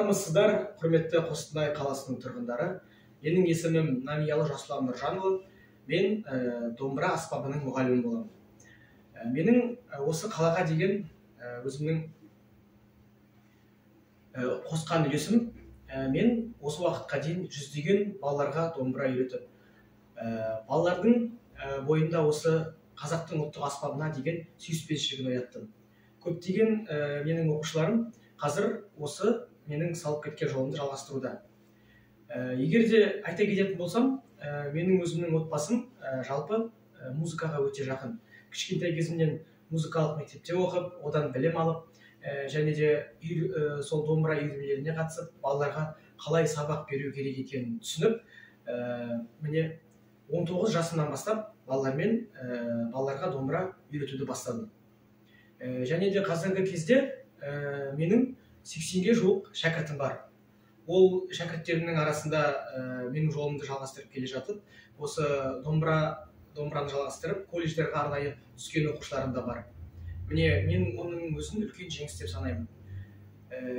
Армысыздар, құрметті Қостанай қаласының тұрғындары. Менің есімім Намиялы Жасұлан Нұржанұлы. Мен домбыра аспабының мұғалімі боламын. Менің осы қалаға деген өзімнің қосқан үлесім, мен осы уақытқа дейін жүздеген балаларға домбыра үйретіп, балалардың бойында осы қазақтың ұлттық аспабына деген сүйіспеншілігін ояттым. Көптеген менің оқушыларым қазір осы менің салып кеткен жолымды жалғастыруда. Егер де айта кететін болсам, менің өзімнің отбасым жалпы музыкаға өте жақын. Кішкентай кезімнен музыкалық мектепте оқып, одан білім алып, және де сол домбыра үйірмелеріне қатысып, балаларға қалай сабақ беру керек екенін түсініп, міне 19 жасымнан бастап балаларға домбыра үйретуді бастадым. Және де қазіргі кезде менің 80-ге жуық шәкіртім бар. Ол шәкірттерімнің арасында менің жолымды жалғастырып келе жатып, осы домбыраны жалғастырып, колледждерге арнайы түскен оқушыларым да бар. Міне, мен оның өзін үлкен жеңіс деп санаймын.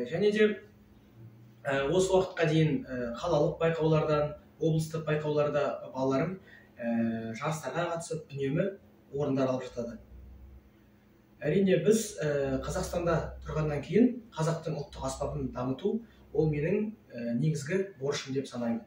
Және де осы уақытқа дейін қалалық байқаулардан, облыстық байқауларда балаларым жарыстарға қатысып, үнемі орындар алып жатады. Әрине, біз Қазақстанда тұрғаннан кейін қазақтың ұлттық аспабын дамыту, ол менің негізгі борышым деп санаймын.